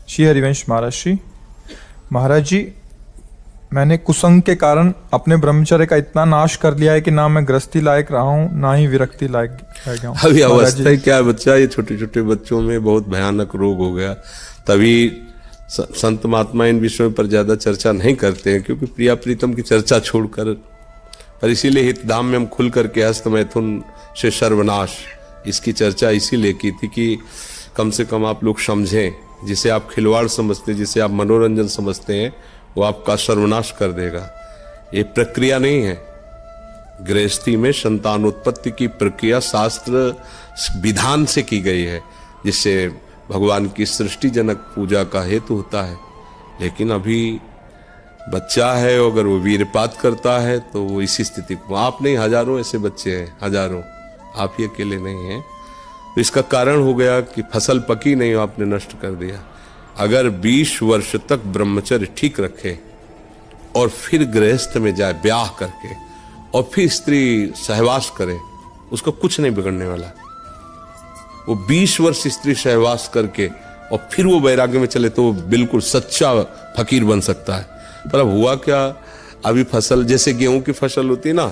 श्री हरिवंश महाराज जी, मैंने कुसंग के कारण अपने ब्रह्मचर्य का इतना नाश कर लिया है कि ना मैं गृहस्थी लायक रहा हूँ, ना ही विरक्ति लायक रह गया हूँ। अभी अवस्था ही क्या है बच्चा, ये छोटे छोटे बच्चों में बहुत भयानक रोग हो गया। तभी संत महात्मा इन विषयों पर ज्यादा चर्चा नहीं करते हैं, क्योंकि प्रिया प्रीतम की चर्चा छोड़कर। पर इसीलिए हितधाम में हम खुल करके हस्त मैथुन से सर्वनाश, इसकी चर्चा इसीलिए की थी कि कम से कम आप लोग समझें, जिसे आप खिलवाड़ समझते हैं, जिसे आप मनोरंजन समझते हैं, वो आपका सर्वनाश कर देगा। ये प्रक्रिया नहीं है। गृहस्थी में संतानोत्पत्ति की प्रक्रिया शास्त्र विधान से की गई है, जिससे भगवान की सृष्टि जनक पूजा का हेतु होता है। लेकिन अभी बच्चा है, अगर वो वीरपात करता है तो वो इसी स्थिति को, आप नहीं, हजारों ऐसे बच्चे हैं, हजारों, आप ही अकेले नहीं हैं। तो इसका कारण हो गया कि फसल पकी नहीं, आपने नष्ट कर दिया। अगर 20 वर्ष तक ब्रह्मचर्य ठीक रखे और फिर गृहस्थ में जाए ब्याह करके, और फिर स्त्री सहवास करे, उसका कुछ नहीं बिगड़ने वाला। वो 20 वर्ष स्त्री सहवास करके और फिर वो वैराग्य में चले तो वो बिल्कुल सच्चा फकीर बन सकता है। पर अब हुआ क्या, अभी फसल जैसे गेहूं की फसल होती है ना,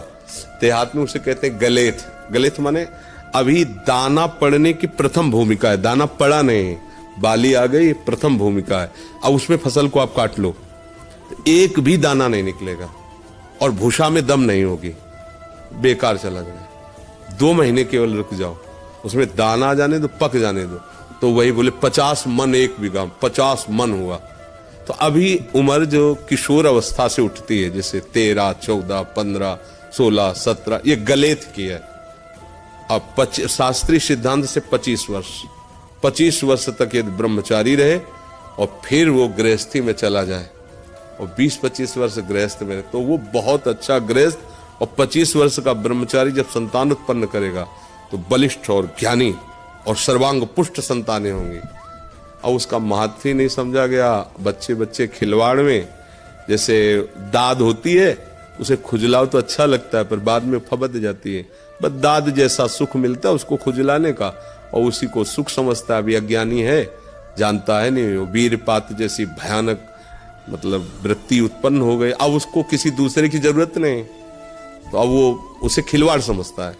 देहात में उसे कहते हैं गलेथ। गलेथ माने अभी दाना पड़ने की प्रथम भूमिका है, दाना पड़ा नहीं, बाली आ गई, प्रथम भूमिका है। अब उसमें फसल को आप काट लो तो एक भी दाना नहीं निकलेगा और भूसा में दम नहीं होगी, बेकार चला गया। 2 महीने केवल रुक जाओ, उसमें दाना आ जाने दो, पक जाने दो, तो वही बोले 50 मन 1 बीघा, 50 मन हुआ। तो अभी उम्र जो किशोर अवस्था से उठती है, जैसे 13, 14, 15, 16, 17, ये गलेथ की है। अब शास्त्रीय सिद्धांत से 25 वर्ष तक ये ब्रह्मचारी रहे और फिर वो गृहस्थी में चला जाए, और 20-25 वर्ष गृहस्थ में रहे, तो वो बहुत अच्छा गृहस्थ। और 25 वर्ष का ब्रह्मचारी जब संतान उत्पन्न करेगा तो बलिष्ठ और ज्ञानी और सर्वांग पुष्ट संतानें होंगी। और उसका महत्व ही नहीं समझा गया। बच्चे खिलवाड़ में जैसे दाद होती है, उसे खुजलाओ तो अच्छा लगता है, पर बाद में फबद जाती है। बस दाद जैसा सुख मिलता है उसको खुजलाने का, और उसी को सुख समझता है। अभी अज्ञानी है, जानता है नहीं। वीरपात जैसी भयानक मतलब वृत्ति उत्पन्न हो गई, अब उसको किसी दूसरे की जरूरत नहीं, तो अब वो उसे खिलवाड़ समझता है।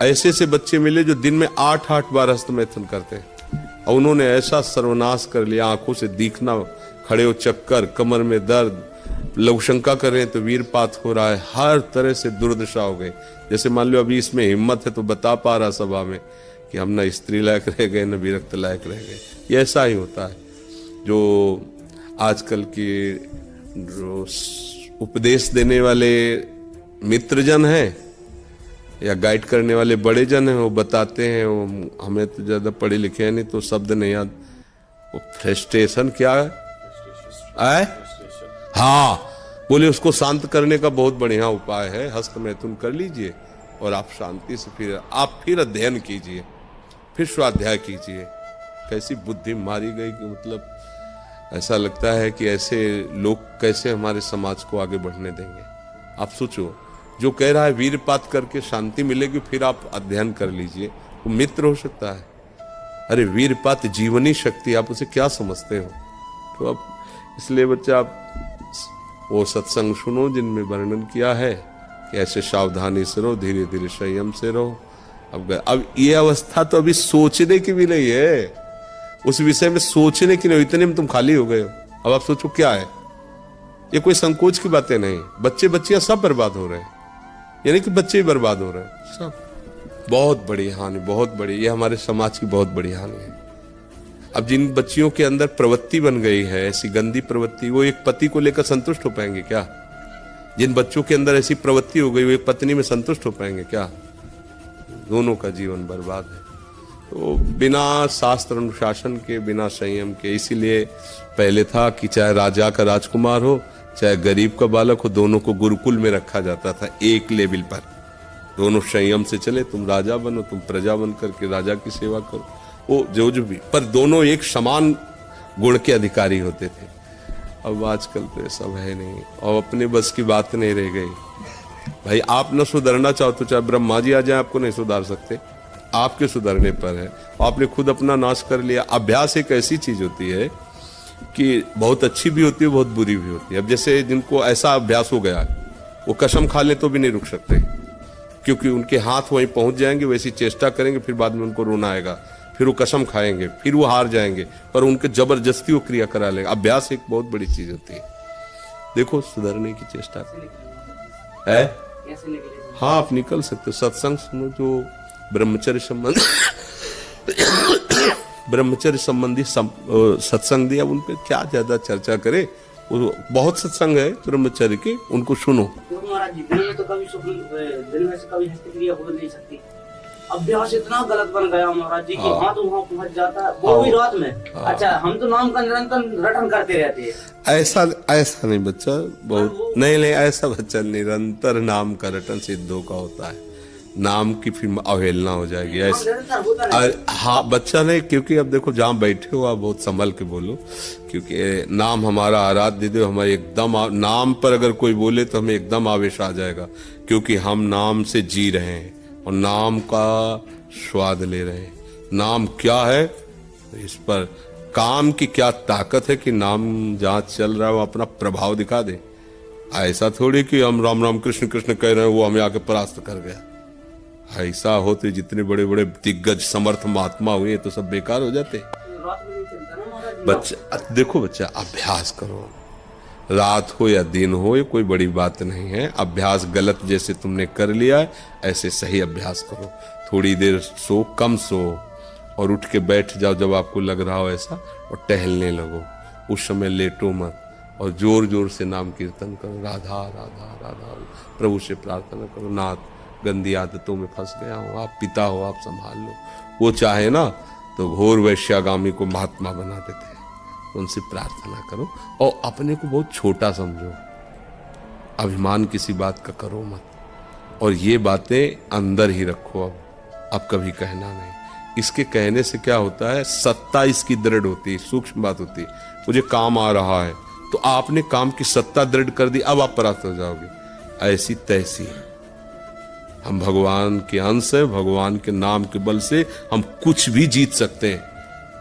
ऐसे से बच्चे मिले जो दिन में 8-8 बार हस्तमैथुन करते हैं, और उन्होंने ऐसा सर्वनाश कर लिया, आंखों से दिखना, खड़े हो चक्कर, कमर में दर्द, लघुशंका कर रहे हैं तो वीरपात हो रहा है, हर तरह से दुर्दशा हो गई। जैसे मान लो अभी इसमें हिम्मत है तो बता पा रहा सभा में कि हम न स्त्री लायक रह गए, न विरक्त लायक रह गए। ये ऐसा ही होता है। जो आजकल के जो उपदेश देने वाले मित्रजन हैं या गाइड करने वाले बड़े जन हैं, वो बताते हैं, वो हमें तो ज्यादा पढ़े लिखे हैं नहीं तो शब्द नहीं याद। वो फ्रस्ट्रेशन क्या है? हाँ, बोले उसको शांत करने का बहुत बढ़िया उपाय है, हस्तमैथुन कर लीजिए और आप शांति से फिर अध्ययन कीजिए, फिर स्वाध्याय कीजिए। कैसी बुद्धि मारी गई कि मतलब ऐसा लगता है कि ऐसे लोग कैसे हमारे समाज को आगे बढ़ने देंगे। आप सोचो, जो कह रहा है वीरपात करके शांति मिलेगी, फिर आप अध्ययन कर लीजिए, वो मित्र हो सकता है। अरे वीरपात जीवनी शक्ति, आप उसे क्या समझते हो? तो अब इसलिए बच्चा आप वो सत्संग सुनो जिनमें वर्णन किया है कि ऐसे सावधानी से रहो, धीरे धीरे संयम से रहो। अब ये अवस्था तो अभी सोचने की भी नहीं है, उस विषय में सोचने की नहीं, इतने में तुम खाली हो गए हो। अब आप सोचो क्या है, ये कोई संकोच की बातें नहीं। बच्चियां सब बर्बाद हो रहे हैं, यानी कि बच्चे ही बर्बाद हो रहे हैं सब। बहुत बड़ी हानि, बहुत बड़ी, ये हमारे समाज की बहुत बड़ी हानि है। अब जिन बच्चियों के अंदर प्रवृत्ति बन गई है, ऐसी गंदी प्रवृत्ति, वो एक पति को लेकर संतुष्ट हो पाएंगे क्या? जिन बच्चों के अंदर ऐसी प्रवृत्ति हो गई, वो एक पत्नी में संतुष्ट हो पाएंगे क्या? दोनों का जीवन बर्बाद है। तो बिना शास्त्र अनुशासन के, बिना संयम के, इसीलिए पहले था कि चाहे राजा का राजकुमार हो, चाहे गरीब का बालक हो, दोनों को गुरुकुल में रखा जाता था एक लेवल पर। दोनों संयम से चले, तुम राजा बनो, तुम प्रजा बन करके राजा की सेवा करो, वो जो भी, पर दोनों एक समान गुण के अधिकारी होते थे। अब आजकल तो सब है नहीं, और अपने बस की बात नहीं रह गई। भाई आप न सुधरना चाहो तो चाहे ब्रह्मा जी आ जाए, आपको नहीं सुधार सकते, आपके सुधरने पर है। आपने खुद अपना नाश कर लिया। अभ्यास एक ऐसी चीज होती है कि बहुत अच्छी भी होती है, बहुत बुरी भी होती है। अब जैसे जिनको ऐसा अभ्यास हो गया वो कसम खा ले तो भी नहीं रुक सकते, क्योंकि उनके हाथ वहीं पहुंच जाएंगे, वैसी चेष्टा करेंगे, फिर बाद में उनको रोना आएगा, फिर वो कसम खाएंगे, फिर वो हार जाएंगे, पर उनके जबरदस्ती वो क्रिया करा लेगा। अभ्यास एक बहुत बड़ी चीज होती है। देखो सुधरने की चेष्टा है। हाँ, आप निकल सकते हो। सत्संग सुनो, जो ब्रह्मचर्य संबंधी सत्संग दिया, उन पे क्या ज्यादा चर्चा करे। वो बहुत सत्संग है ब्रह्मचर्य के, उनको सुनो। महाराज जी, दिन में तो कभी सुख, दिन में से कभी हस्तक्रिया हो नहीं सकती। अभ्यास इतना गलत बन गया महाराज जी कि हाथ वहाँ पहुँच जाता है, वो भी रात में। अच्छा, हम तो नाम का निरंतर रटन करते रहते हैं। ऐसा नहीं बच्चा, बहुत नहीं, ऐसा बच्चा निरंतर नाम का रटन सिद्धों का होता है। नाम की फिर अवहेलना हो जाएगी ऐसे। हाँ बच्चा नहीं, क्योंकि अब देखो जहाँ बैठे हो आप बहुत संभल के बोलो, क्योंकि नाम हमारा आराध्य देव, हमारे एकदम नाम पर अगर कोई बोले तो हमें एकदम आवेश आ जाएगा, क्योंकि हम नाम से जी रहे हैं और नाम का स्वाद ले रहे हैं। नाम क्या है, इस पर काम की क्या ताकत है कि नाम जहाँ चल रहा है वो अपना प्रभाव दिखा दे। ऐसा थोड़ी कि हम राम राम कृष्ण कृष्ण कह रहे हैं वो हमें आके परास्त कर गया। ऐसा होते जितने बड़े बड़े दिग्गज समर्थ महात्मा हुए तो सब बेकार हो जाते। बच्चा देखो, बच्चा अभ्यास करो, रात हो या दिन हो, ये कोई बड़ी बात नहीं है। अभ्यास गलत जैसे तुमने कर लिया है, ऐसे सही अभ्यास करो। थोड़ी देर सो, कम सो, और उठ के बैठ जाओ जब आपको लग रहा हो ऐसा, और टहलने लगो। उस समय लेटो मत और जोर जोर से नाम कीर्तन करो, राधा राधा राधा। प्रभु से प्रार्थना करो, नाथ गंदी आदतों में फंस गया हूँ, आप पिता हो, आप संभाल लो। वो चाहे ना तो घोर वैश्यागामी को महात्मा बना देते हैं। उनसे प्रार्थना करो और अपने को बहुत छोटा समझो, अभिमान किसी बात का करो मत, और ये बातें अंदर ही रखो। अब कभी कहना नहीं। इसके कहने से क्या होता है, सत्ता इसकी दृढ़ होती है, सूक्ष्म बात होती है। मुझे काम आ रहा है तो आपने काम की सत्ता दृढ़ कर दी, अब आप परास्त हो जाओगे। ऐसी तैसी हम भगवान के अंश है, भगवान के नाम के बल से हम कुछ भी जीत सकते हैं।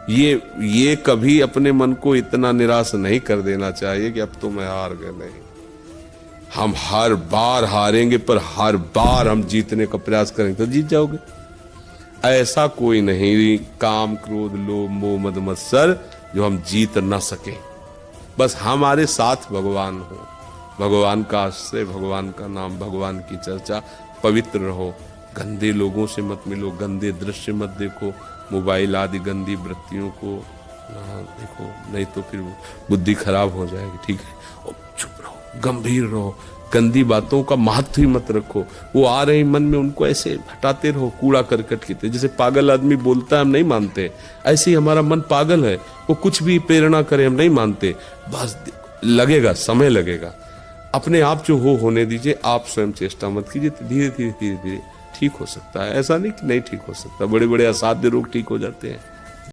ये कभी अपने मन को इतना निराश नहीं कर देना चाहिए कि अब तो मैं हार गए। नहीं, हम हर बार हारेंगे, पर हर बार हम जीतने का प्रयास करेंगे तो जीत जाओगे। ऐसा कोई नहीं, काम क्रोध लोभ मोह मद मत्सर जो हम जीत ना सके। बस हमारे साथ भगवान हो, भगवान का आश्रय, भगवान का नाम, भगवान की चर्चा। पवित्र रहो, गंदे लोगों से मत मिलो, गंदे दृश्य मत देखो, मोबाइल आदि गंदी वृत्तियों को ना देखो, नहीं तो फिर बुद्धि खराब हो जाएगी। ठीक है, और चुप रहो, गंभीर रहो, गंदी बातों का महत्व ही मत रखो। वो आ रही मन में, उनको ऐसे हटाते रहो, कूड़ा करकट की तरह। जैसे पागल आदमी बोलता है हम नहीं मानते, ऐसे ही हमारा मन पागल है, वो कुछ भी प्रेरणा करे हम नहीं मानते। बस लगेगा, समय लगेगा, अपने आप जो होने दीजिए। आप स्वयं चेष्टा मत कीजिए, तो धीरे धीरे धीरे धीरे ठीक हो सकता है। ऐसा नहीं कि नहीं ठीक हो सकता, बड़े बड़े असाध्य रोग ठीक हो जाते हैं।